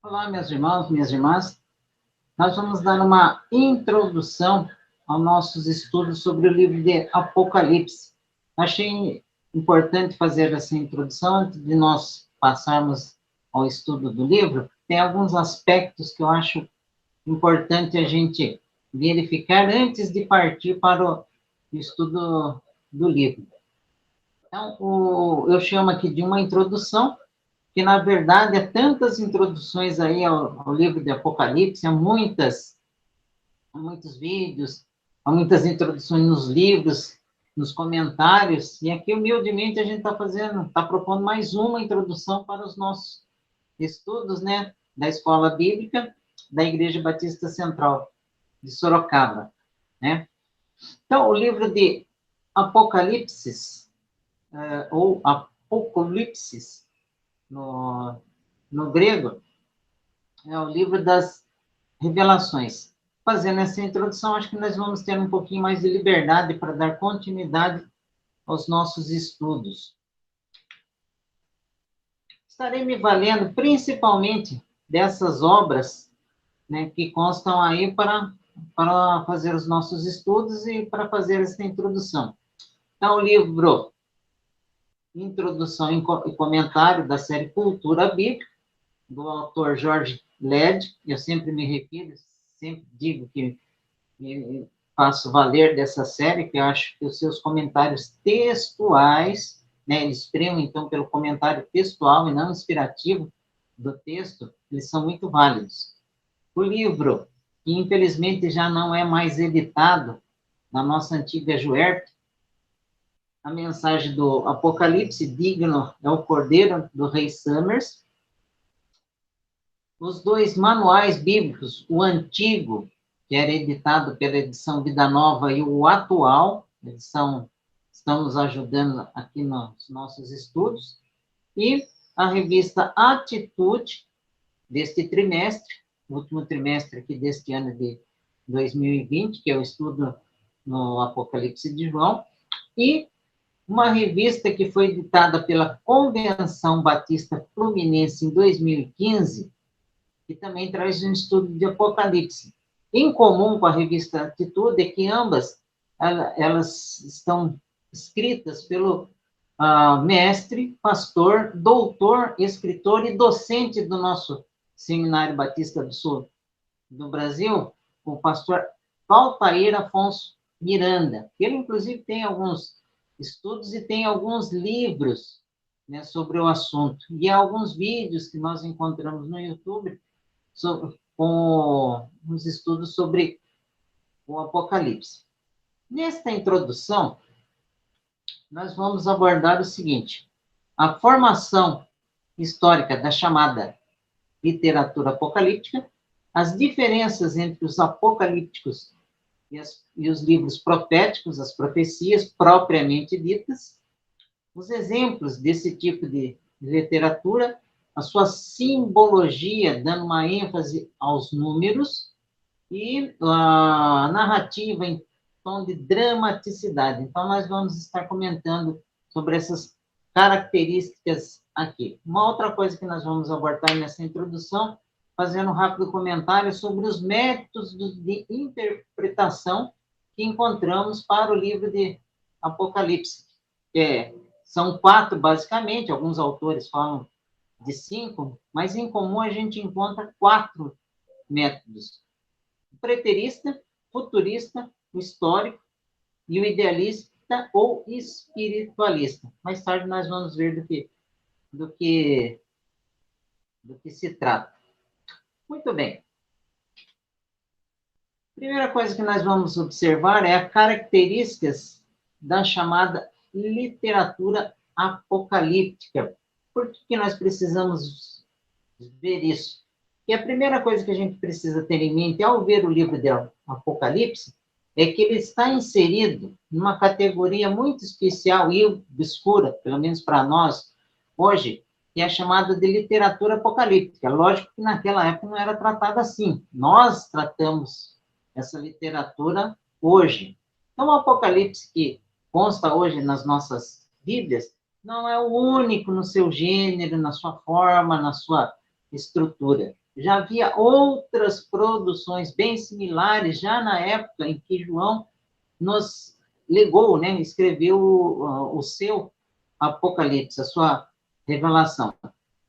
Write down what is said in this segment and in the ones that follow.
Olá, meus irmãos, minhas irmãs. Nós vamos dar uma introdução aos nossos estudos sobre o livro de Apocalipse. Achei importante fazer essa introdução antes de nós passarmos ao estudo do livro. Tem alguns aspectos que eu acho importante a gente verificar antes de partir para o estudo do livro. Então, eu chamo aqui de uma introdução, que na verdade há tantas introduções aí ao livro de Apocalipse, há muitos vídeos, há muitas introduções nos livros, nos comentários, e aqui humildemente a gente está propondo mais uma introdução para os nossos estudos, né, da Escola Bíblica da Igreja Batista Central de Sorocaba, né? Então, o livro de Apocalipse, ou Apocalipsis, no grego, é o livro das revelações. Fazendo essa introdução, acho que nós vamos ter um pouquinho mais de liberdade para dar continuidade aos nossos estudos. Estarei me valendo principalmente dessas obras, né, que constam aí para fazer os nossos estudos e para fazer essa introdução. Então, o livro Introdução e Comentário da série Cultura Bíblica, do autor George Led. Eu sempre me refiro, sempre digo que me faço valer dessa série, que eu acho que os seus comentários textuais, né, eles primam, então, pelo comentário textual e não inspirativo do texto, eles são muito válidos. O livro, que infelizmente já não é mais editado na nossa antiga Juerte, a mensagem do Apocalipse, digno é o Cordeiro, do Rei Summers. Os dois manuais bíblicos, o antigo, que era editado pela edição Vida Nova, e o atual, estão nos ajudando aqui nos nossos estudos, e a revista Atitude, deste trimestre, último trimestre aqui deste ano de 2020, que é o estudo no Apocalipse de João, e uma revista que foi editada pela Convenção Batista Fluminense em 2015, que também traz um estudo de Apocalipse. Em comum com a revista Atitude é que ambas elas estão escritas pelo mestre, pastor, doutor, escritor e docente do nosso Seminário Batista do Sul do Brasil, o pastor Valtair Afonso Miranda. Ele, inclusive, tem alguns estudos e tem alguns livros, né, sobre o assunto. E há alguns vídeos que nós encontramos no YouTube com uns estudos sobre o Apocalipse. Nesta introdução, nós vamos abordar o seguinte: a formação histórica da chamada literatura apocalíptica, as diferenças entre os apocalípticos e os livros proféticos, as profecias propriamente ditas, os exemplos desse tipo de literatura, a sua simbologia, dando uma ênfase aos números, e a narrativa em tom de dramaticidade. Então, nós vamos estar comentando sobre essas características aqui. Uma outra coisa que nós vamos abordar nessa introdução, fazendo um rápido comentário sobre os métodos de interpretação que encontramos para o livro de Apocalipse. São 4, basicamente, alguns autores falam de 5, mas em comum a gente encontra 4 métodos: o preterista, futurista, o histórico e o idealista ou espiritualista. Mais tarde nós vamos ver do que se trata. Muito bem. Primeira coisa que nós vamos observar é as características da chamada literatura apocalíptica. Por que nós precisamos ver isso? E a primeira coisa que a gente precisa ter em mente ao ver o livro de Apocalipse é que ele está inserido numa categoria muito especial e obscura, pelo menos para nós, hoje, que é a chamada de literatura apocalíptica. Lógico que naquela época não era tratada assim. Nós tratamos essa literatura hoje. Então, o Apocalipse que consta hoje nas nossas Bíblias não é o único no seu gênero, na sua forma, na sua estrutura. já havia outras produções bem similares, já na época em que João nos legou, né, escreveu o seu Apocalipse, a sua revelação.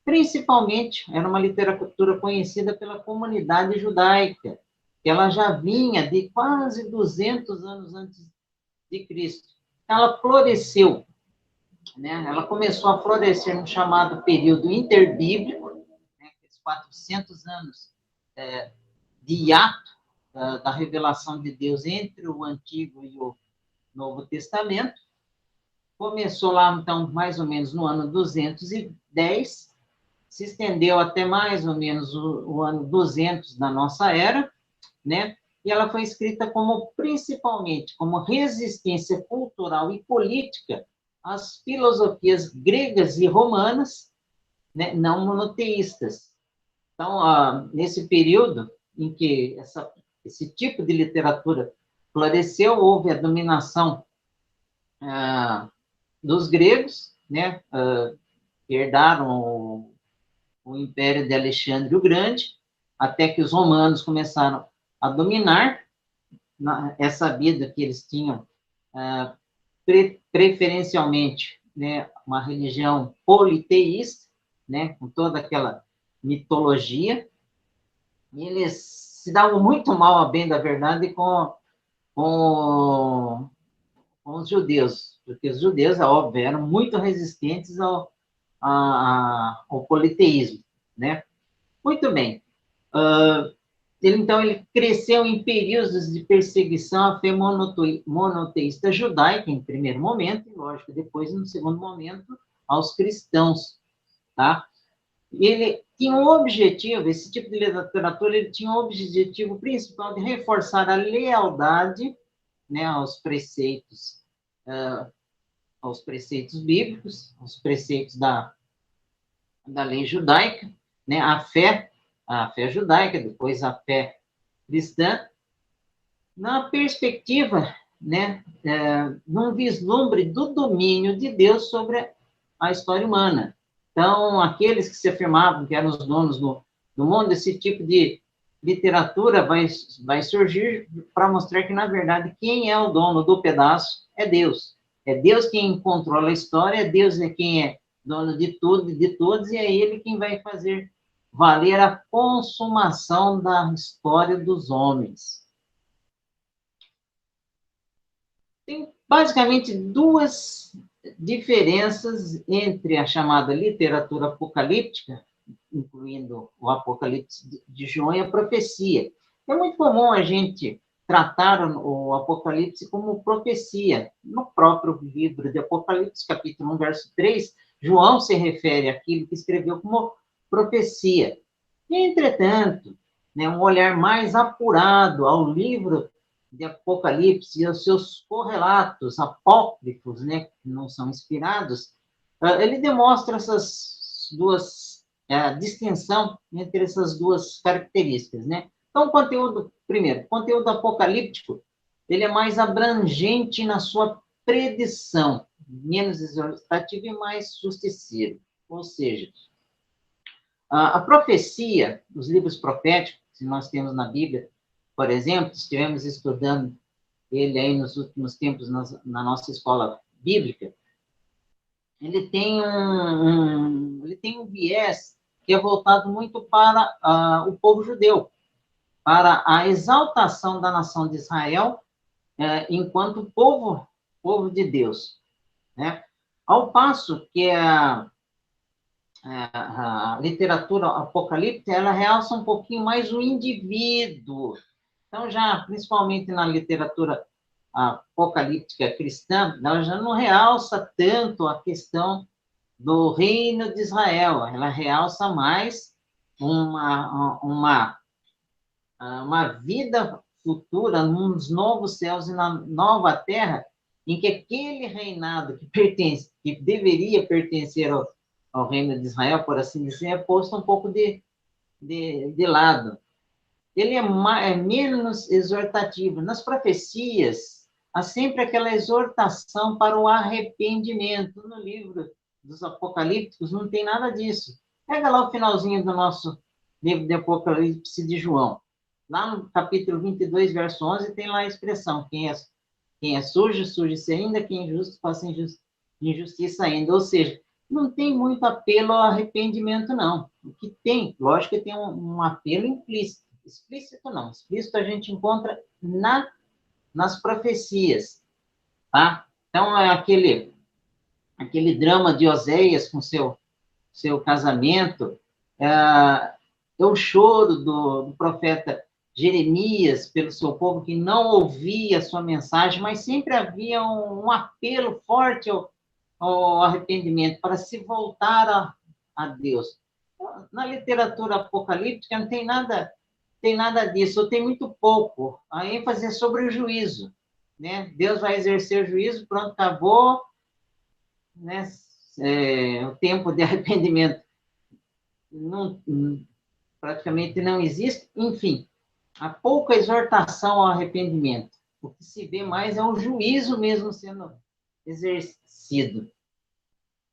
Principalmente, era uma literatura conhecida pela comunidade judaica, que ela já vinha de quase 200 anos antes de Cristo. Ela floresceu, né? Ela começou a florescer no chamado período interbíblico, né, 400 anos de hiato da revelação de Deus entre o Antigo e o Novo Testamento. Começou lá, então, mais ou menos no ano 210, se estendeu até mais ou menos o ano 200 da nossa era, né? E ela foi escrita principalmente como resistência cultural e política às filosofias gregas e romanas, né, não monoteístas. Então, nesse período em que esse tipo de literatura floresceu, houve a dominação dos gregos, né, que herdaram o Império de Alexandre o Grande, até que os romanos começaram a dominar. É sabido que eles tinham preferencialmente, né, uma religião politeísta, né, com toda aquela mitologia, e eles se davam muito mal, a bem da verdade, com, com os judeus, porque os judeus, é óbvio, eram muito resistentes ao politeísmo, né? Muito bem. Então, ele cresceu em períodos de perseguição à fé monoteísta judaica, em primeiro momento, e, lógico, depois, no segundo momento, aos cristãos, tá? E ele tinha um objetivo, esse tipo de literatura, ele tinha um objetivo principal de reforçar a lealdade, né, aos preceitos bíblicos, aos preceitos da lei judaica, né, a fé judaica, depois a fé cristã, na perspectiva, né, num vislumbre do domínio de Deus sobre a história humana. Então, aqueles que se afirmavam que eram os donos do mundo, esse tipo de literatura vai surgir para mostrar que, na verdade, quem é o dono do pedaço é Deus. É Deus quem controla a história, é Deus quem é dono de tudo e de todos, e é Ele quem vai fazer valer a consumação da história dos homens. Tem basicamente duas diferenças entre a chamada literatura apocalíptica, incluindo o Apocalipse de João, e a profecia. É muito comum a gente tratar o Apocalipse como profecia. No próprio livro de Apocalipse, capítulo 1, verso 3, João se refere àquilo que escreveu como profecia. E, entretanto, né, um olhar mais apurado ao livro de Apocalipse e aos seus correlatos apócrifos, né, que não são inspirados, ele demonstra essas duas, distinção entre essas duas características, né? Então, o conteúdo apocalíptico, ele é mais abrangente na sua predição, menos exortativo e mais justiceiro. Ou seja, a profecia, os livros proféticos que nós temos na Bíblia, por exemplo, estivemos estudando ele aí nos últimos tempos na nossa escola bíblica, ele tem um viés que é voltado muito para o povo judeu, para a exaltação da nação de Israel enquanto povo de Deus, né? Ao passo que a literatura apocalíptica, ela realça um pouquinho mais o indivíduo. Então, já, principalmente na literatura apocalíptica cristã, ela já não realça tanto a questão do reino de Israel, ela realça mais uma vida futura nos novos céus e na nova terra, em que aquele reinado que deveria pertencer ao reino de Israel, por assim dizer, é posto um pouco de lado. Ele é menos exortativo. Nas profecias, há sempre aquela exortação para o arrependimento. No livro dos Apocalípticos não tem nada disso. Pega lá o finalzinho do nosso livro de Apocalipse de João. Lá no capítulo 22, verso 11, tem lá a expressão, quem é sujo, suje-se ainda, quem é justo, faça injustiça ainda. Ou seja, não tem muito apelo ao arrependimento, não. O que tem, lógico que tem um apelo implícito. Explícito não. Explícito a gente encontra nas profecias, tá? Então, é aquele drama de Oséias com seu casamento, é o choro do profeta Jeremias pelo seu povo que não ouvia a sua mensagem, mas sempre havia um apelo forte ao arrependimento, para se voltar a Deus. Na literatura apocalíptica não tem nada disso, ou tem muito pouco. A ênfase é sobre o juízo, né? Deus vai exercer o juízo, pronto, acabou, né? O tempo de arrependimento não, praticamente não existe. Enfim, há pouca exortação ao arrependimento. O que se vê mais é o juízo mesmo sendo exercido,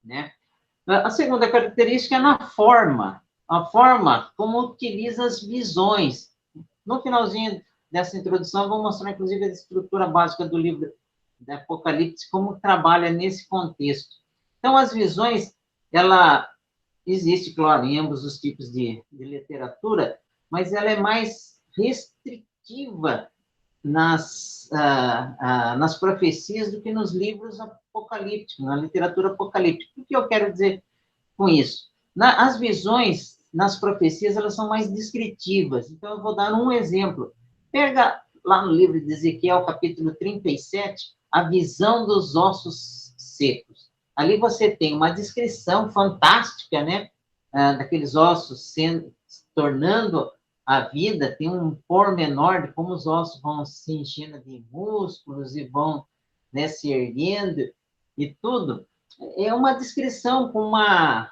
né? A segunda característica é na forma. A forma como utiliza as visões. No finalzinho dessa introdução, vou mostrar, inclusive, a estrutura básica do livro de Apocalipse, como trabalha nesse contexto. Então, as visões, ela existe, claro, em ambos os tipos de literatura, mas ela é mais restritiva nas profecias do que nos livros apocalípticos, na literatura apocalíptica. O que eu quero dizer com isso? As visões nas profecias, elas são mais descritivas. Então, eu vou dar um exemplo. Pega lá no livro de Ezequiel, capítulo 37, a visão dos ossos secos. Ali você tem uma descrição fantástica, né? Daqueles ossos se tornando a vida, tem um pormenor de como os ossos vão se enchendo de músculos e vão, né, se erguendo e tudo. É uma descrição com uma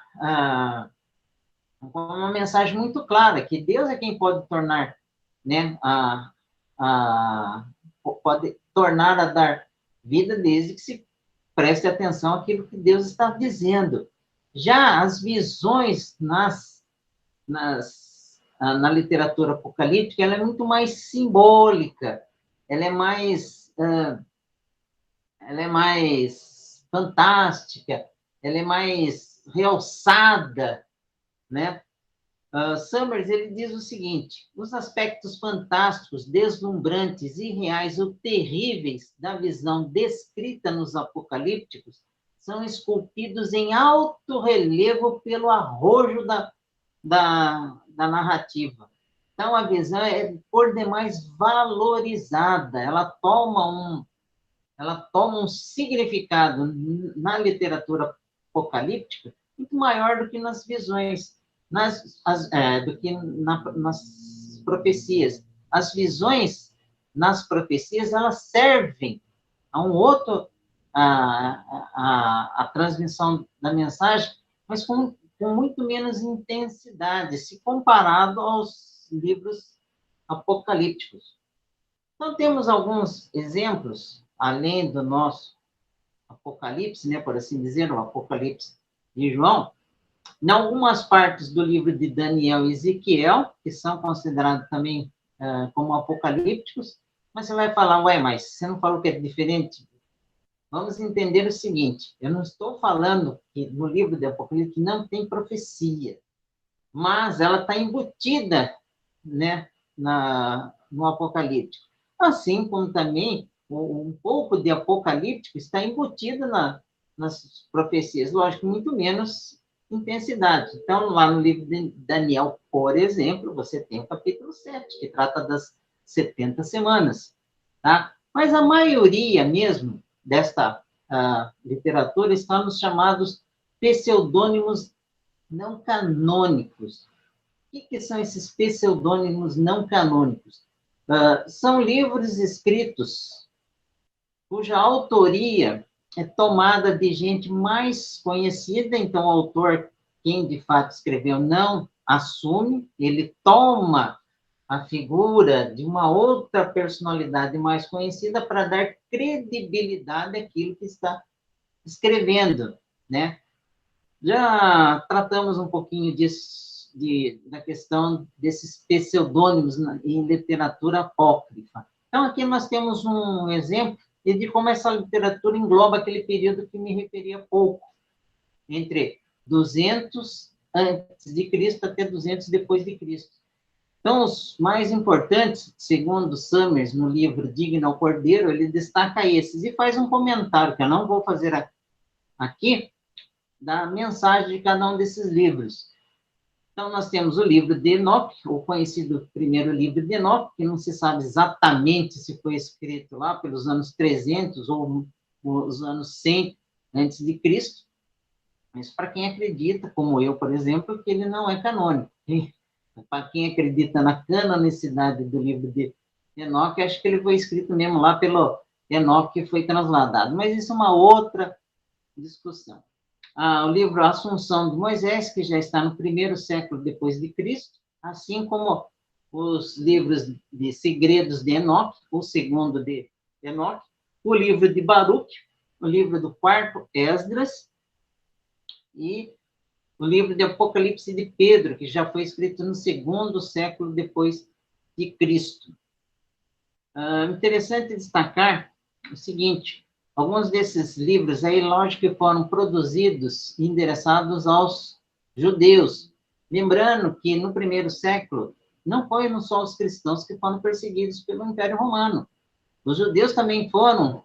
mensagem muito clara, que Deus é quem pode tornar, né, pode tornar a dar vida desde que se preste atenção àquilo que Deus está dizendo. Já as visões na literatura apocalíptica, ela é muito mais simbólica, ela é mais fantástica, ela é mais realçada, né? Summers, ele diz o seguinte: os aspectos fantásticos, deslumbrantes, irreais ou terríveis da visão descrita nos apocalípticos são esculpidos em alto relevo pelo arrojo da narrativa. Então, a visão é, por demais, valorizada, ela toma um significado na literatura apocalíptica muito maior do que nas visões, do que nas profecias. As visões nas profecias, elas servem a um outro, a transmissão da mensagem, mas com muito menos intensidade, se comparado aos livros apocalípticos. Então, temos alguns exemplos, além do nosso Apocalipse, né, por assim dizer, o Apocalipse de João, em algumas partes do livro de Daniel e Ezequiel, que são considerados também como apocalípticos, mas você vai falar, ué, mas você não falou que é diferente? Vamos entender o seguinte, eu não estou falando que no livro de Apocalipse não tem profecia, mas ela está embutida, né, no Apocalipse. Assim como também um pouco de apocalíptico está embutido nas profecias, lógico, muito menos intensidade. Então, lá no livro de Daniel, por exemplo, você tem o capítulo 7, que trata das 70 semanas, tá? Mas a maioria mesmo desta literatura está nos chamados pseudônimos não canônicos. O que são esses pseudônimos não canônicos? São livros escritos cuja autoria é tomada de gente mais conhecida, então o autor, quem de fato escreveu, não assume, ele toma a figura de uma outra personalidade mais conhecida para dar credibilidade àquilo que está escrevendo, né? Já tratamos um pouquinho disso da questão desses pseudônimos em literatura apócrifa. Então, aqui nós temos um exemplo de como essa literatura engloba aquele período que me referi há pouco, entre 200 antes de Cristo até 200 depois de Cristo. Então, os mais importantes, segundo Summers, no livro Digno ao Cordeiro, ele destaca esses e faz um comentário, que eu não vou fazer aqui, da mensagem de cada um desses livros. Então, nós temos o livro de Enoque, o conhecido primeiro livro de Enoque, que não se sabe exatamente se foi escrito lá pelos anos 300 ou os anos 100 antes de Cristo, mas para quem acredita, como eu, por exemplo, que ele não é canônico. Para quem acredita na canonicidade do livro de Enoque, acho que ele foi escrito mesmo lá pelo Enoque que foi transladado. Mas isso é uma outra discussão. O livro Assunção de Moisés, que já está no primeiro século depois de Cristo, assim como os livros de Segredos de Enoque, o segundo de Enoque, o livro de Baruque, o livro do quarto Esdras, e o livro de Apocalipse de Pedro, que já foi escrito no segundo século depois de Cristo. Interessante destacar o seguinte: alguns desses livros aí, lógico que foram produzidos e endereçados aos judeus. Lembrando que no primeiro século não foram só os cristãos que foram perseguidos pelo Império Romano. Os judeus também foram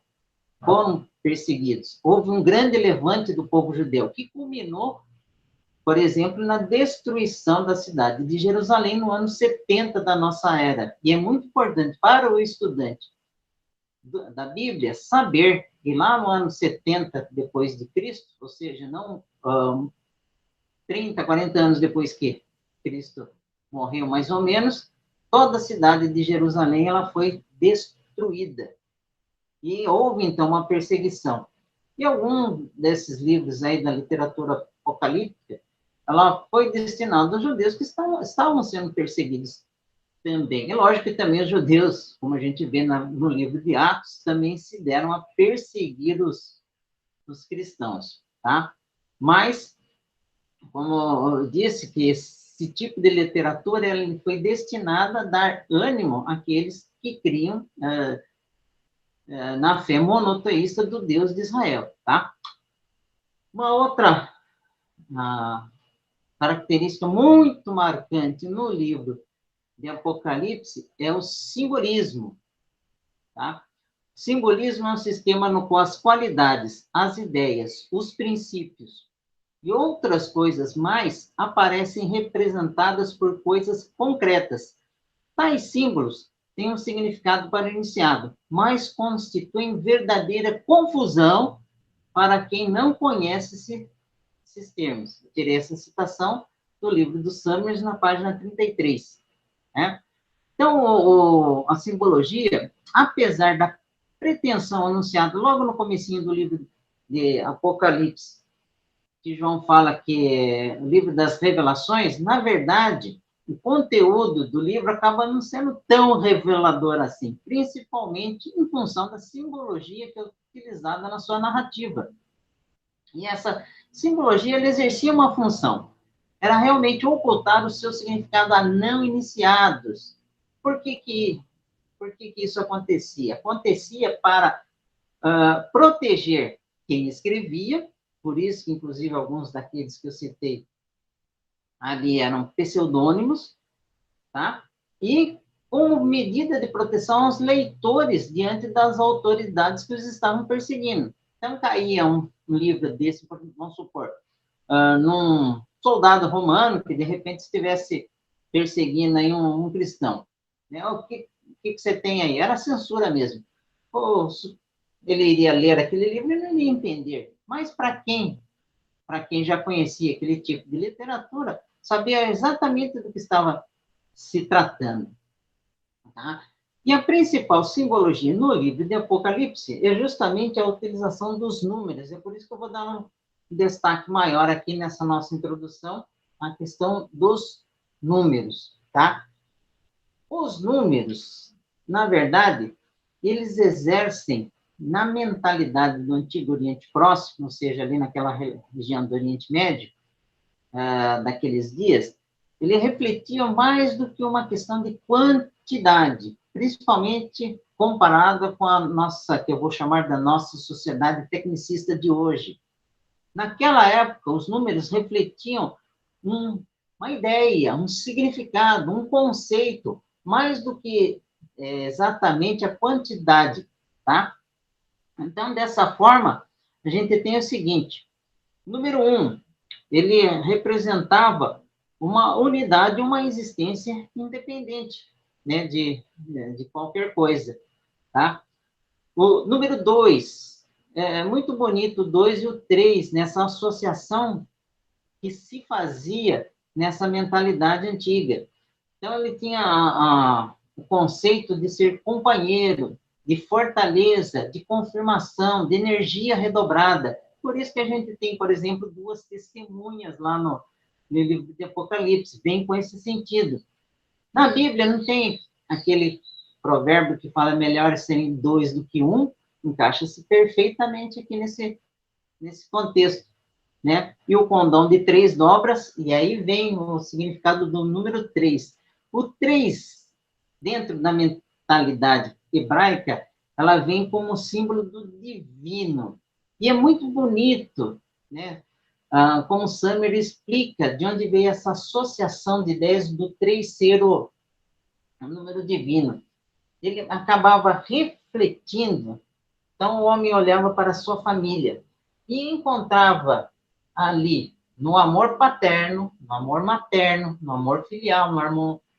perseguidos. Houve um grande levante do povo judeu, que culminou, por exemplo, na destruição da cidade de Jerusalém no ano 70 da nossa era. E é muito importante para o estudante da Bíblia saber que lá no ano 70 depois de Cristo, ou seja, não 30, 40 anos depois que Cristo morreu, mais ou menos, toda a cidade de Jerusalém ela foi destruída. E houve, então, uma perseguição. E algum desses livros aí da literatura apocalíptica, ela foi destinada aos judeus que estavam sendo perseguidos também. É lógico que também os judeus, como a gente vê no livro de Atos, também se deram a perseguir os cristãos, tá? Mas, como eu disse, que esse tipo de literatura ela foi destinada a dar ânimo àqueles que criam na fé monoteísta do Deus de Israel, tá? Uma outra característica muito marcante no livro de Apocalipse é o simbolismo, tá? Simbolismo é um sistema no qual as qualidades, as ideias, os princípios e outras coisas mais aparecem representadas por coisas concretas. Tais símbolos têm um significado para o iniciado, mas constituem verdadeira confusão para quem não conhece esses termos. Eu tirei essa citação do livro do Summers, na página 33. Né? Então, a simbologia, apesar da pretensão anunciada logo no comecinho do livro de Apocalipse, que João fala que é o livro das revelações, na verdade, o conteúdo do livro acaba não sendo tão revelador assim, principalmente em função da simbologia que é utilizada na sua narrativa. E essa simbologia ela exercia uma função, era realmente ocultar o seu significado a não iniciados. Por que isso acontecia? Acontecia para proteger quem escrevia, por isso que, inclusive, alguns daqueles que eu citei ali eram pseudônimos, tá? E como medida de proteção aos leitores diante das autoridades que os estavam perseguindo. Então, caía um livro desse, vamos supor, num soldado romano que, de repente, estivesse perseguindo aí um cristão. Né? O que você tem aí? Era censura mesmo. Ele iria ler aquele livro e não iria entender. Mas para quem já conhecia aquele tipo de literatura, sabia exatamente do que estava se tratando. Tá? E a principal simbologia no livro de Apocalipse é justamente a utilização dos números. É por isso que eu vou dar um destaque maior aqui nessa nossa introdução, a questão dos números. Tá? Os números, na verdade, eles exercem na mentalidade do Antigo Oriente Próximo, ou seja, ali naquela região do Oriente Médio, daqueles dias, ele refletia mais do que uma questão de quantidade, principalmente comparada com a nossa, que eu vou chamar da nossa sociedade tecnicista de hoje. Naquela época, os números refletiam uma ideia, um significado, um conceito, mais do que exatamente a quantidade, tá? Então, dessa forma, a gente tem o seguinte: número 1, ele representava uma unidade, uma existência independente, né, de qualquer coisa, tá? O número 2, é muito bonito o 2 e o 3, nessa associação que se fazia nessa mentalidade antiga. Então, ele tinha o conceito de ser companheiro, de fortaleza, de confirmação, de energia redobrada. Por isso que a gente tem, por exemplo, duas testemunhas lá no livro de Apocalipse, bem com esse sentido. Na Bíblia não tem aquele provérbio que fala melhor serem dois do que um, encaixa-se perfeitamente aqui nesse contexto, né? E o condão de 3 dobras, e aí vem o significado do número 3. O 3, dentro da mentalidade hebraica, ela vem como símbolo do divino. E é muito bonito, né? Como Summer explica de onde veio essa associação de ideias do 3 ser o número divino. Ele acabava refletindo, então o homem olhava para a sua família e encontrava ali, no amor paterno, no amor materno, no amor filial,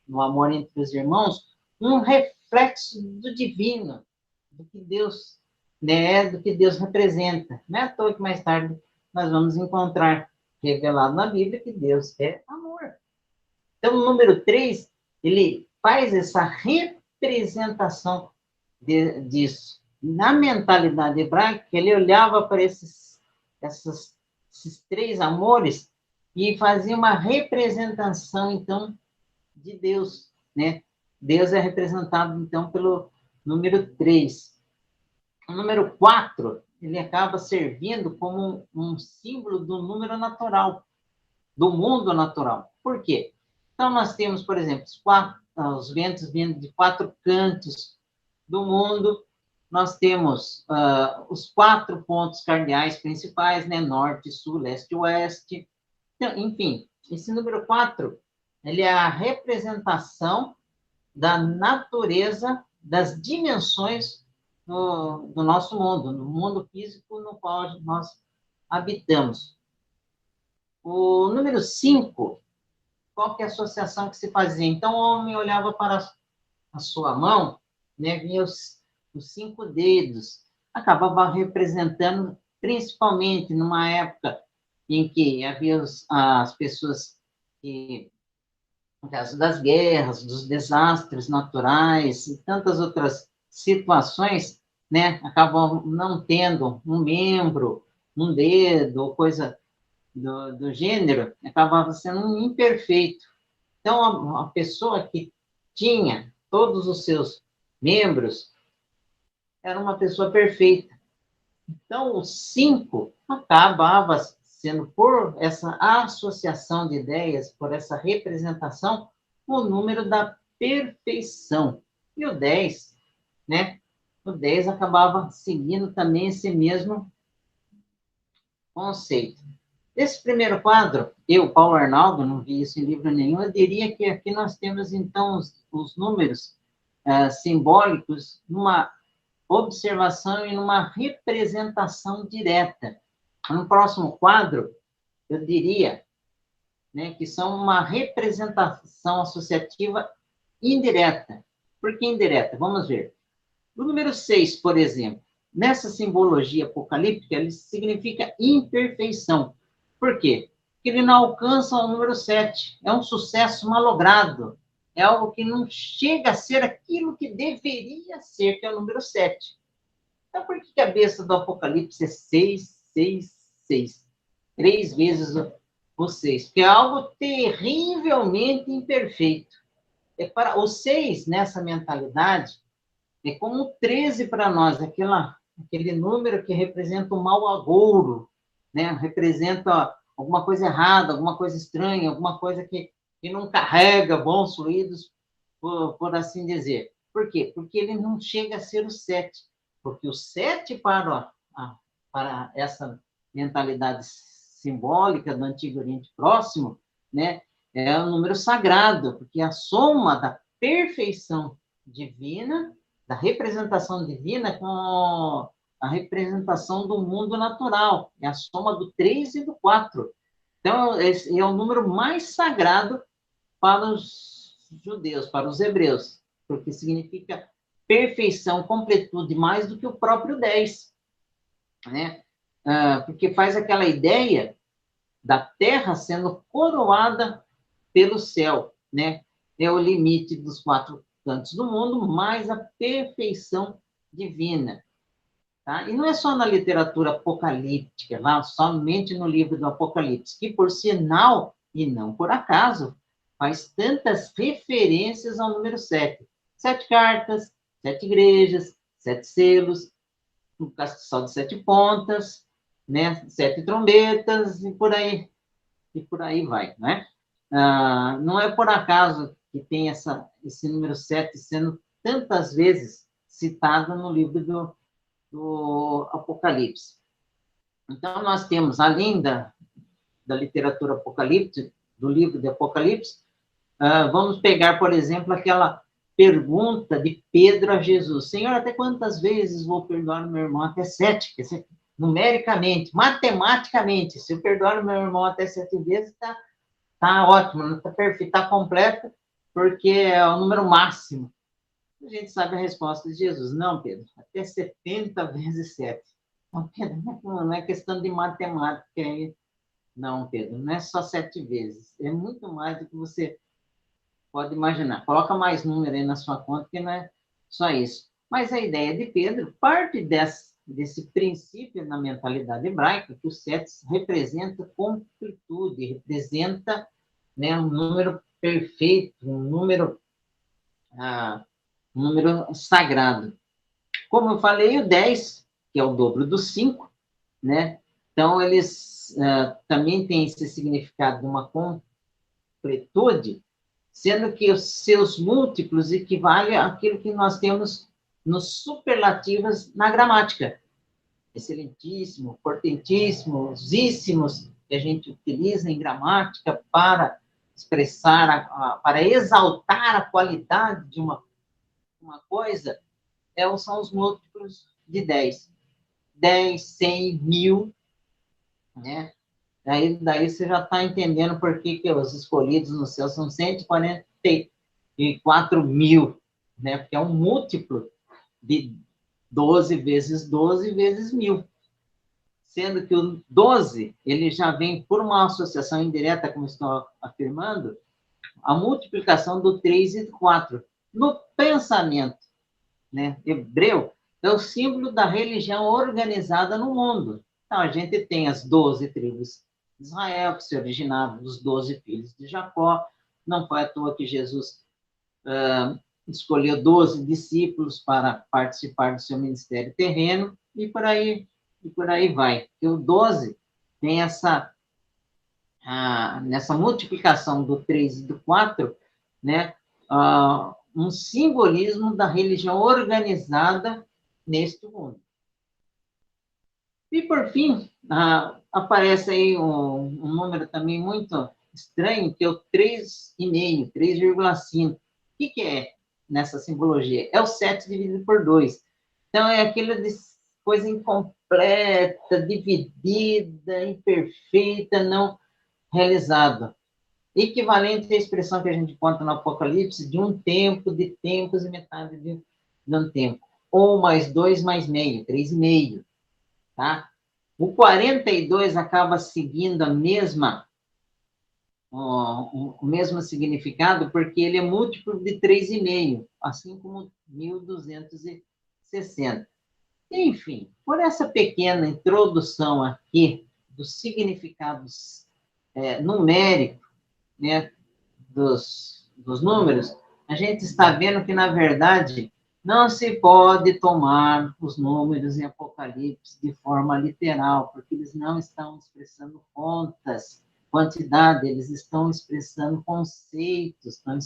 no amor entre os irmãos, um reflexo do divino, do que Deus, né, do que Deus representa. Não é à toa que mais tarde nós vamos encontrar revelado na Bíblia que Deus é amor. Então, o número 3, ele faz essa representação disso. Na mentalidade hebraica, ele olhava para esses 3 amores e fazia uma representação, então, de Deus, né? Deus é representado, então, pelo número 3. O número 4, ele acaba servindo como um símbolo do número natural, do mundo natural. Por quê? Então, nós temos, por exemplo, os ventos vindo de 4 cantos do mundo. Nós temos os 4 pontos cardeais principais, né? Norte, sul, leste e oeste. Então, enfim, esse número 4, ele é a representação da natureza, das dimensões do nosso mundo, no mundo físico no qual nós habitamos. O número 5, qual que é a associação que se fazia? Então, o homem olhava para a sua mão, né, vinha os 5 dedos, acabava representando, principalmente numa época em que havia as pessoas que, no caso das guerras, dos desastres naturais e tantas outras situações, né, acabam não tendo um membro, um dedo, ou coisa do gênero, acabava sendo um imperfeito. Então, a pessoa que tinha todos os seus membros era uma pessoa perfeita. Então, o 5 acabava sendo, por essa associação de ideias, por essa representação, o número da perfeição. E o 10, né? O 10 acabava seguindo também esse mesmo conceito. Esse primeiro quadro, eu, Paulo Arnaldo, não vi isso em livro nenhum, eu diria que aqui nós temos, então, os números simbólicos numa observação e numa representação direta. No próximo quadro, eu diria, né, que são uma representação associativa indireta. Por que indireta? Vamos ver. O número 6, por exemplo, nessa simbologia apocalíptica, ele significa imperfeição. Por quê? Porque ele não alcança o número 7. É um sucesso malogrado. É algo que não chega a ser aquilo que deveria ser, que é o número 7. Então, por que a cabeça do Apocalipse é 6, 6, 6? 3 vezes o 6. Porque é algo terrivelmente imperfeito. Para o 6, nessa mentalidade, é como o 13 para nós, aquele número que representa o mau agouro, né? Representa alguma coisa errada, alguma coisa estranha, alguma coisa que que não carrega bons fluidos, por assim dizer. Por quê? Porque ele não chega a ser o 7. Porque o 7 para essa mentalidade simbólica do Antigo Oriente Próximo, né, é um número sagrado, porque é a soma da perfeição divina, da representação divina com a representação do mundo natural, é a soma do 3 e do 4. Então, esse é o número mais sagrado para os judeus, para os hebreus, porque significa perfeição, completude, mais do que o próprio 10, né? Porque faz aquela ideia da terra sendo coroada pelo céu, né? É o limite dos 4 cantos do mundo, mais a perfeição divina. Tá? E não é só na literatura apocalíptica, lá, somente no livro do Apocalipse, que, por sinal, e não por acaso, faz tantas referências ao número 7. 7 cartas, 7 igrejas, 7 selos, um castiçal de 7 pontas, né? 7 trombetas, e por aí vai, né? Não é por acaso que tem esse número 7 sendo tantas vezes citado no livro do Apocalipse. Então, nós temos, além da literatura apocalíptica, do livro de Apocalipse, vamos pegar, por exemplo, aquela pergunta de Pedro a Jesus: Senhor, até quantas vezes vou perdoar o meu irmão? Até 7. Numericamente, matematicamente, se eu perdoar o meu irmão até 7 vezes, tá ótimo, está perfeito, está completo, porque é o número máximo. A gente sabe a resposta de Jesus: não, Pedro, até 70 vezes 7. Não, Pedro, não é questão de matemática aí. Não, Pedro, não é só 7 vezes. É muito mais do que você pode imaginar. Coloca mais número aí na sua conta, que não é só isso. Mas a ideia de Pedro parte desse princípio na mentalidade hebraica, que o 7 representa completude, representa, né, um número perfeito, um número sagrado. Como eu falei, o 10, que é o dobro do 5, né? Então, eles também têm esse significado de uma completude, sendo que os seus múltiplos equivalem àquilo que nós temos nos superlativos na gramática. Excelentíssimo, portentíssimo, usíssimos, que a gente utiliza em gramática para expressar, para exaltar a qualidade de uma coisa, são os múltiplos de 10. 10, 100, 1000, né? Daí você já está entendendo por que os escolhidos no céu são 144 mil, né? Porque é um múltiplo de 12 vezes 12 vezes 1000. Sendo que o 12, ele já vem por uma associação indireta, como estou afirmando, a multiplicação do 3 e do 4. No pensamento, né, hebreu, é o símbolo da religião organizada no mundo. Então, a gente tem as 12 tribos de Israel, que se originaram dos 12 filhos de Jacó. Não foi à toa que Jesus escolheu 12 discípulos para participar do seu ministério terreno, e por aí vai. E o 12 tem nessa multiplicação do 3 e do 4, né, um simbolismo da religião organizada neste mundo. E, por fim, aparece aí um número também muito estranho, que é o 3,5, 3,5. O que é nessa simbologia? É o 7 dividido por 2. Então, é aquela coisa incompleta, dividida, imperfeita, não realizada. Equivalente à expressão que a gente conta no Apocalipse, de um tempo, de tempos e metade de um tempo. 1 mais 2 mais meio, 3,5. Tá? O 42 acaba seguindo o mesmo significado, porque ele é múltiplo de 3,5, assim como 1260. Enfim, por essa pequena introdução aqui dos significados numéricos, né, dos números, a gente está vendo que, na verdade, não se pode tomar os números em Apocalipse de forma literal, porque eles não estão expressando contas, quantidade, eles estão expressando conceitos, estão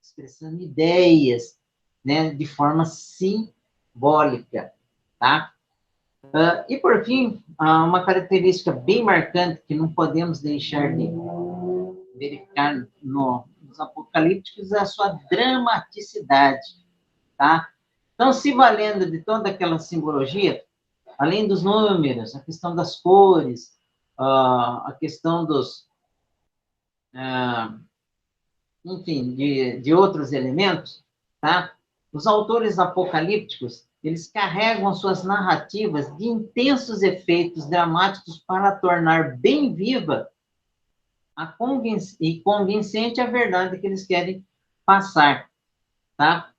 expressando ideias, né, de forma simbólica, tá? E, por fim, uma característica bem marcante que não podemos deixar de verificar nos apocalípticos é a sua dramaticidade, tá? Então, se valendo de toda aquela simbologia, além dos números, a questão das cores, a questão dos, enfim, de outros elementos, tá? Os autores apocalípticos, eles carregam suas narrativas de intensos efeitos dramáticos para tornar bem viva e convincente a verdade que eles querem passar, tá?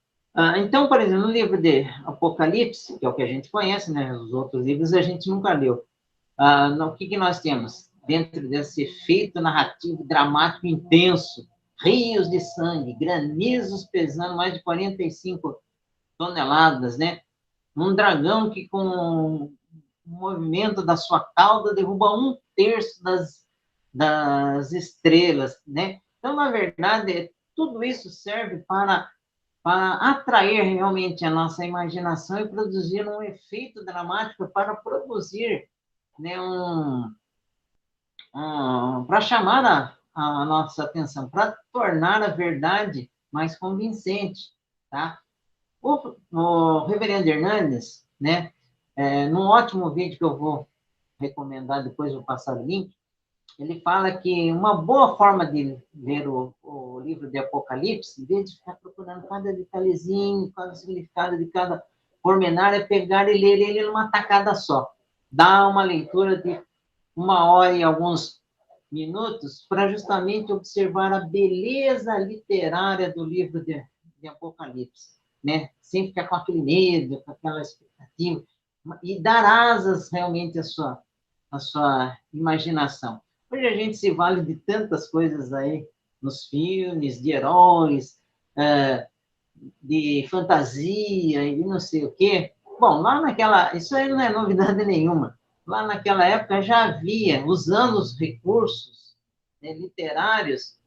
Então, por exemplo, no livro de Apocalipse, que é o que a gente conhece, né? Os outros livros a gente nunca leu. O que nós temos? Dentro desse efeito narrativo dramático intenso, rios de sangue, granizos pesando mais de 45 toneladas, né? Um dragão que, com o movimento da sua cauda, derruba 1/3 das estrelas, né? Então, na verdade, tudo isso serve para atrair realmente a nossa imaginação e produzir um efeito dramático para produzir, né, para chamar a nossa atenção, para tornar a verdade mais convincente, tá? O reverendo Hernandes, né, num ótimo vídeo que eu vou recomendar, depois vou passar o link, ele fala que uma boa forma de ler o livro de Apocalipse, em vez de ficar procurando cada detalhezinho, cada significado de cada pormenor, é pegar e ler ele numa tacada só. Dá uma leitura de 1 hora e alguns minutos para justamente observar a beleza literária do livro de Apocalipse, né? Sem ficar com aquele medo, com aquela expectativa, e dar asas realmente à sua imaginação. Hoje a gente se vale de tantas coisas aí nos filmes, de heróis, de fantasia e não sei o quê. Bom, isso aí não é novidade nenhuma. Lá naquela época já havia, usando os recursos, né, literários,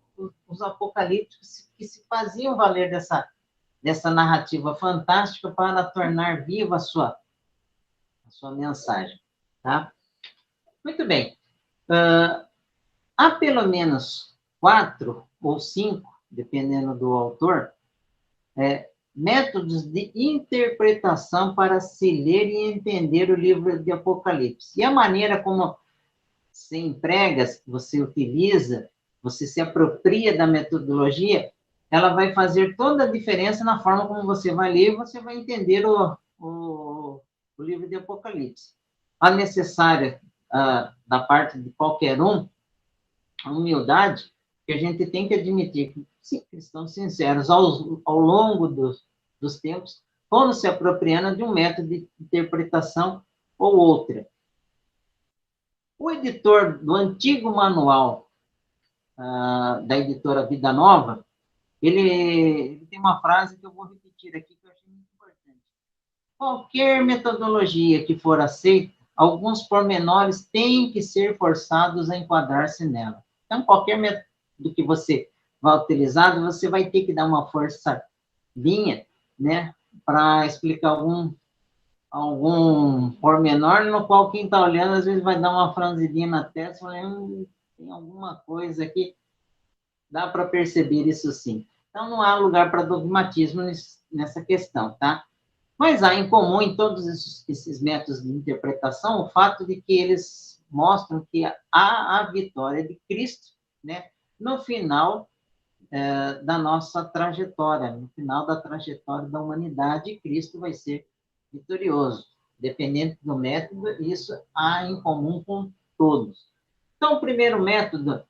os apocalípticos que se faziam valer dessa narrativa fantástica para tornar viva a sua mensagem, tá? Muito bem. Há pelo menos 4 ou 5, dependendo do autor, métodos de interpretação para se ler e entender o livro de Apocalipse. E a maneira como você emprega, você utiliza, você se apropria da metodologia, ela vai fazer toda a diferença na forma como você vai ler e você vai entender o livro de Apocalipse. A necessária, da parte de qualquer um, a humildade, que a gente tem que admitir que, sim, cristãos sinceros, ao longo dos tempos, foram se apropriando de um método de interpretação ou outra. O editor do antigo manual da editora Vida Nova, ele tem uma frase que eu vou repetir aqui, que eu achei muito importante. Qualquer metodologia que for aceita, alguns pormenores têm que ser forçados a enquadrar-se nela. Então, qualquer método que você vai utilizar, você vai ter que dar uma forçadinha, né, para explicar algum pormenor, no qual quem está olhando, às vezes vai dar uma franzidinha na testa, falando, tem alguma coisa aqui, dá para perceber isso sim. Então, não há lugar para dogmatismo nessa questão, tá? Mas há em comum em todos esses métodos de interpretação o fato de que eles mostram que há a vitória de Cristo, né, no final da nossa trajetória, no final da trajetória da humanidade, Cristo vai ser vitorioso. Dependendo do método, isso há em comum com todos. Então, o primeiro método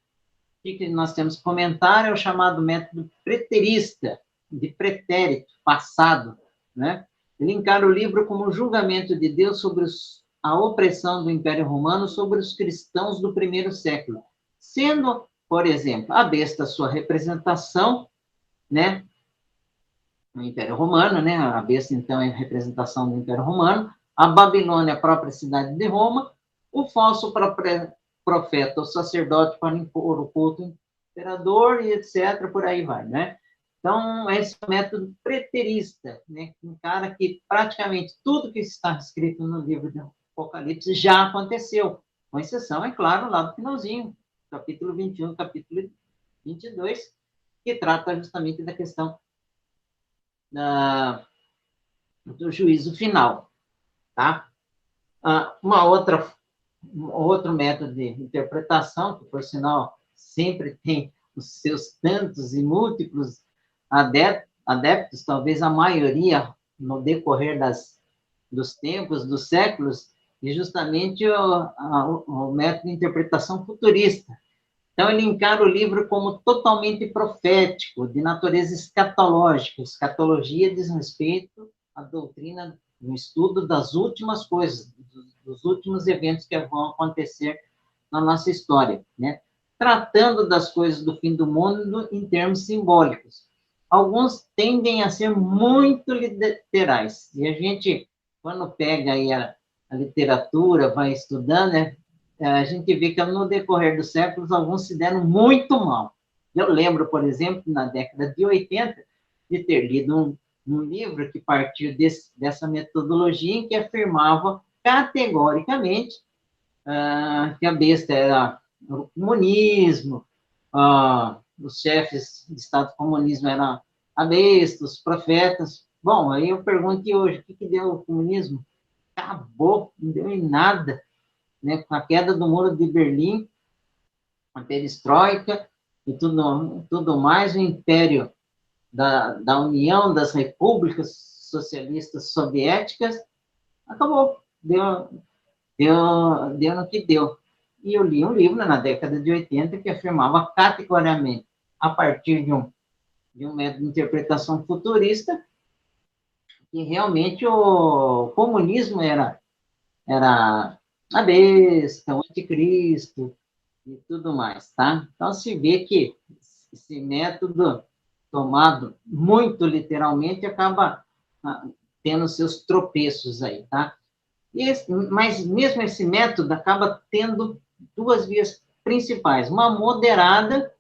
que nós temos que comentar é o chamado método preterista, de pretérito, passado, né? Ele encara o livro como um julgamento de Deus sobre a opressão do Império Romano sobre os cristãos do primeiro século, sendo, por exemplo, a besta sua representação, né, no Império Romano, né, a besta, então, é a representação do Império Romano, a Babilônia, a própria cidade de Roma, o falso profeta ou sacerdote para impor o culto ao imperador e etc., por aí vai, né? Então, esse é o método preterista, né? Um cara que praticamente tudo que está escrito no livro do Apocalipse já aconteceu, com exceção, é claro, lá do finalzinho, capítulo 21, capítulo 22, que trata justamente da questão do juízo final, tá? Outro método de interpretação, que, por sinal, sempre tem os seus tantos e múltiplos adeptos, talvez a maioria no decorrer dos tempos, dos séculos, e justamente o método de interpretação futurista. Então, ele encara o livro como totalmente profético, de natureza escatológica. Escatologia diz respeito à doutrina, no estudo das últimas coisas, dos últimos eventos que vão acontecer na nossa história, né? Tratando das coisas do fim do mundo em termos simbólicos. Alguns tendem a ser muito literais. E a gente, quando pega aí a literatura, vai estudando, né? A gente vê que no decorrer dos séculos, alguns se deram muito mal. Eu lembro, por exemplo, na década de 80, de ter lido um livro que partiu dessa metodologia em que afirmava categoricamente que a besta era o comunismo, os chefes de Estado do comunismo eram a besta, os profetas. Bom, aí eu pergunto hoje, o que deu o comunismo? Acabou, não deu em nada. Né, com a queda do Muro de Berlim, a perestroika e tudo mais, o império da União das Repúblicas Socialistas Soviéticas acabou, deu no que deu. E eu li um livro na década de 80 que afirmava categoricamente, a partir de um método de interpretação futurista, que realmente o comunismo era a besta, o anticristo e tudo mais, tá? Então, se vê que esse método tomado muito literalmente acaba tendo seus tropeços aí, tá? Mas mesmo esse método acaba tendo duas vias principais, uma moderada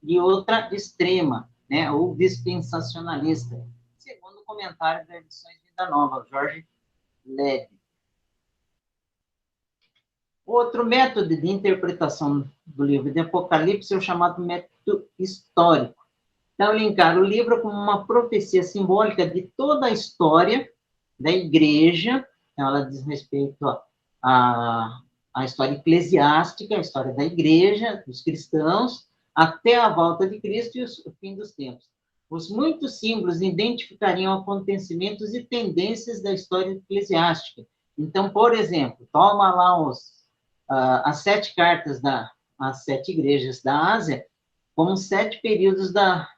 e outra extrema, né? Ou dispensacionalista, segundo o comentário da Edições Vida Nova, Jorge Leve. Outro método de interpretação do livro de Apocalipse é o chamado método histórico. Então, ele encara o livro como uma profecia simbólica de toda a história da igreja, então ela diz respeito à história eclesiástica, a história da igreja, dos cristãos, até a volta de Cristo e o fim dos tempos. Os muitos símbolos identificariam acontecimentos e tendências da história eclesiástica. Então, por exemplo, toma lá as 7 cartas as 7 igrejas da Ásia, como 7 períodos da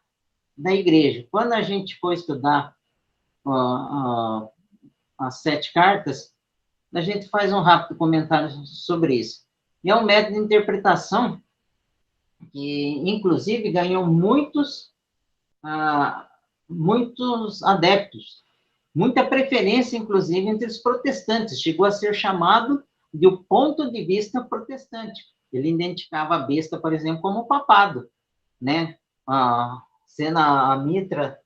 igreja. Quando a gente for estudar as 7 cartas, a gente faz um rápido comentário sobre isso. E é um método de interpretação que, inclusive, ganhou muitos adeptos, muita preferência, inclusive, entre os protestantes. Chegou a ser chamado de o ponto de vista protestante. Ele identificava a besta, por exemplo, como o papado, né? Sendo a mitra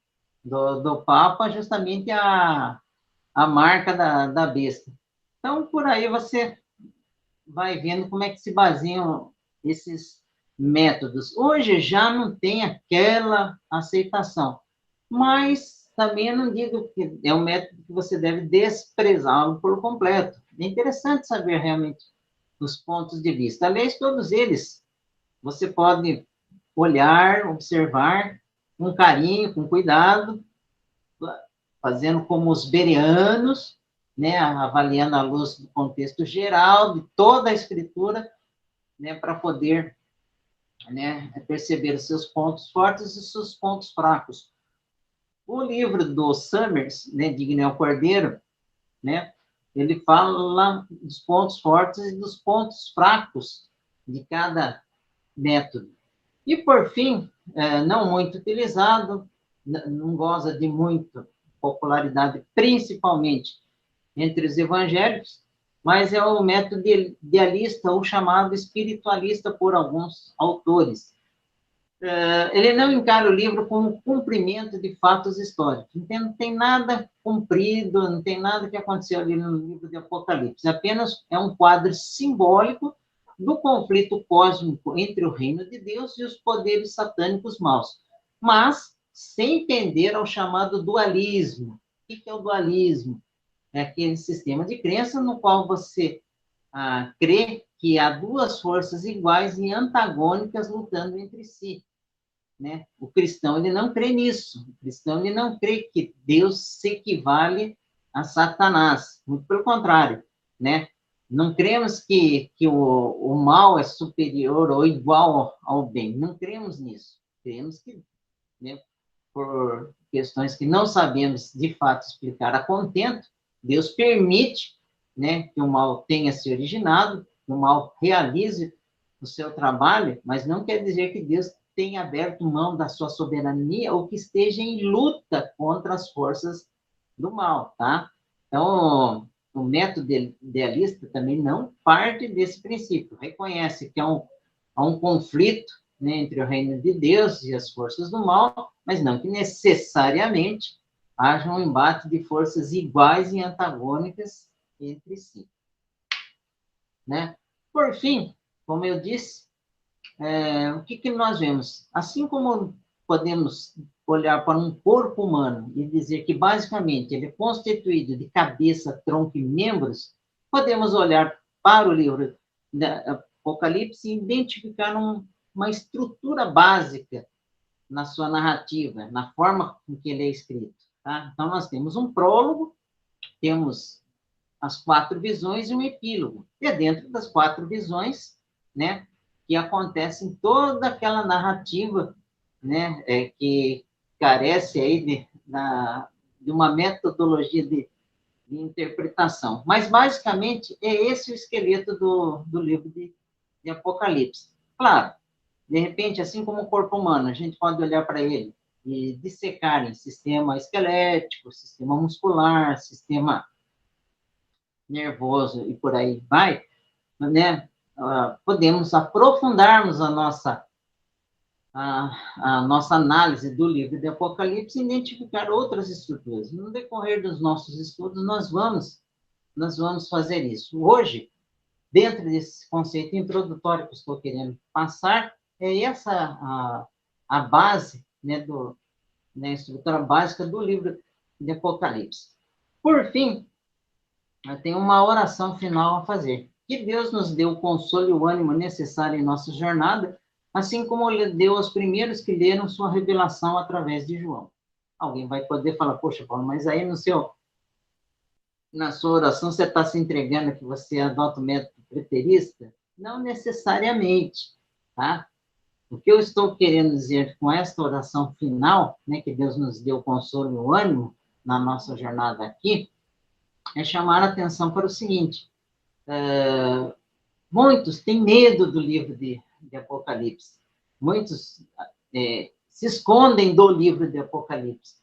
do Papa justamente a marca da besta. Então, por aí você vai vendo como é que se baseiam esses métodos. Hoje já não tem aquela aceitação, mas também eu não digo que é um método que você deve desprezá-lo por completo. É interessante saber realmente os pontos de vista. Aliás, todos eles você pode olhar, observar com carinho, com cuidado, fazendo como os bereanos, né, avaliando à luz do contexto geral, de toda a escritura, né, para poder, né, perceber os seus pontos fortes e os seus pontos fracos. O livro do Summers, né, de Guinel Cordeiro, né, ele fala dos pontos fortes e dos pontos fracos de cada método. E, por fim, não muito utilizado, não goza de muita popularidade, principalmente entre os evangélicos, mas é o método idealista ou chamado espiritualista por alguns autores. Ele não encara o livro como cumprimento de fatos históricos. Então, não tem nada cumprido, não tem nada que aconteceu ali no livro de Apocalipse. Apenas é um quadro simbólico do conflito cósmico entre o reino de Deus e os poderes satânicos maus, mas sem tender ao chamado dualismo. O que é o dualismo? É aquele sistema de crença no qual você crê que há duas forças iguais e antagônicas lutando entre si, né? O cristão, ele não crê nisso. O cristão, ele não crê que Deus se equivale a Satanás. Muito pelo contrário, né? Não cremos que o mal é superior ou igual ao bem. Não cremos nisso. Cremos que, né, por questões que não sabemos de fato explicar a contento, Deus permite, né, que o mal tenha se originado, que o mal realize o seu trabalho, mas não quer dizer que Deus tenha aberto mão da sua soberania ou que esteja em luta contra as forças do mal, tá? Então, o método idealista também não parte desse princípio, reconhece que há um conflito, né, entre o reino de Deus e as forças do mal, mas não que necessariamente haja um embate de forças iguais e antagônicas entre si, né? Por fim, como eu disse, o que nós vemos? Assim como podemos olhar para um corpo humano e dizer que, basicamente, ele é constituído de cabeça, tronco e membros, podemos olhar para o livro de Apocalipse e identificar uma estrutura básica na sua narrativa, na forma com que ele é escrito. Tá? Então, nós temos um prólogo, temos as 4 visões e um epílogo. E é dentro das 4 visões, né, que acontece toda aquela narrativa, né, que carece aí de uma metodologia de interpretação. Mas, basicamente, é esse o esqueleto do livro de Apocalipse. Claro, de repente, assim como o corpo humano, a gente pode olhar para ele e dissecar em sistema esquelético, sistema muscular, sistema nervoso e por aí vai, né? Podemos aprofundarmos a nossa análise do livro de Apocalipse e identificar outras estruturas. No decorrer dos nossos estudos, nós vamos fazer isso. Hoje, dentro desse conceito introdutório que eu estou querendo passar, é essa a base, né, da estrutura básica do livro de Apocalipse. Por fim, eu tenho uma oração final a fazer. Que Deus nos dê o consolo e o ânimo necessário em nossa jornada, assim como Ele deu aos primeiros que leram sua revelação através de João. Alguém vai poder falar, poxa, Paulo, mas aí na sua oração você está se entregando que você adota o método preterista? Não necessariamente, tá? O que eu estou querendo dizer com esta oração final, né, que Deus nos deu o consolo e o ânimo na nossa jornada aqui, é chamar a atenção para o seguinte: muitos têm medo do livro de Apocalipse, muitos se escondem do livro de Apocalipse.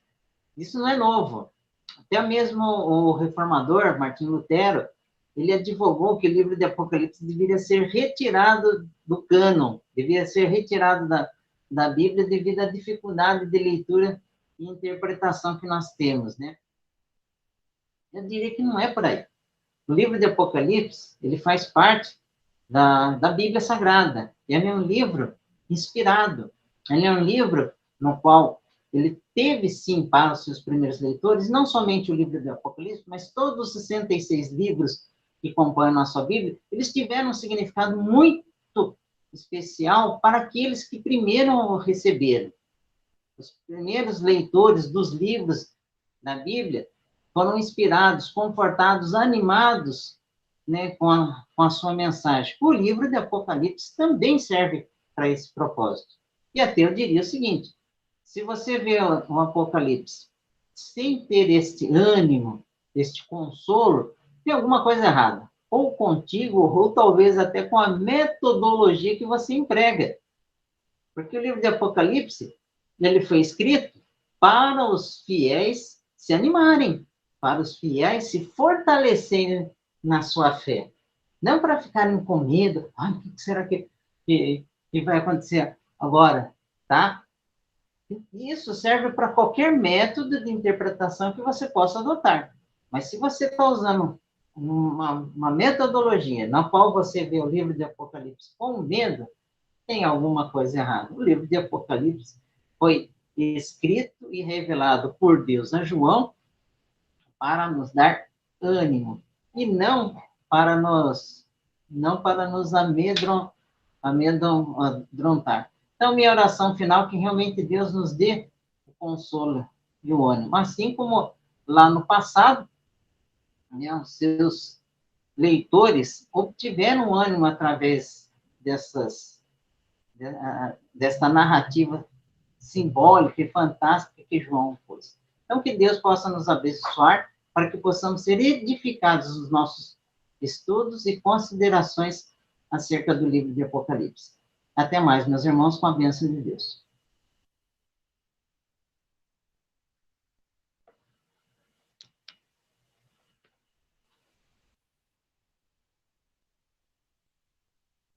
Isso não é novo. Até mesmo o reformador Martim Lutero, ele advogou que o livro de Apocalipse deveria ser retirado do cânon, deveria ser retirado da Bíblia devido à dificuldade de leitura e interpretação que nós temos, né? Eu diria que não é por aí. O livro de Apocalipse, ele faz parte da Bíblia Sagrada. Ele é um livro inspirado. Ele é um livro no qual ele teve, sim, para os seus primeiros leitores, não somente o livro de Apocalipse, mas todos os 66 livros que compõem a nossa Bíblia, eles tiveram um significado muito especial para aqueles que primeiro o receberam. Os primeiros leitores dos livros da Bíblia foram inspirados, confortados, animados, né, com a sua mensagem. O livro de Apocalipse também serve para esse propósito. E até eu diria o seguinte: se você vê o Apocalipse sem ter este ânimo, este consolo, tem alguma coisa errada. Ou contigo, ou talvez até com a metodologia que você emprega. Porque o livro de Apocalipse, ele foi escrito para os fiéis se animarem, para os fiéis se fortalecerem na sua fé. Não para ficarem com medo. Ai, o que será que vai acontecer agora? Tá? Isso serve para qualquer método de interpretação que você possa adotar. Mas se você está usando uma metodologia na qual você vê o livro de Apocalipse com medo, tem alguma coisa errada. O livro de Apocalipse foi escrito e revelado por Deus a João para nos dar ânimo e não para nos amedrontar. Então, minha oração final é que realmente Deus nos dê o consolo e o ânimo. Assim como lá no passado, né, os seus leitores obtiveram ânimo através dessa narrativa simbólica e fantástica que João pôs. Então, que Deus possa nos abençoar para que possamos ser edificados nos nossos estudos e considerações acerca do livro de Apocalipse. Até mais, meus irmãos, com a bênção de Deus.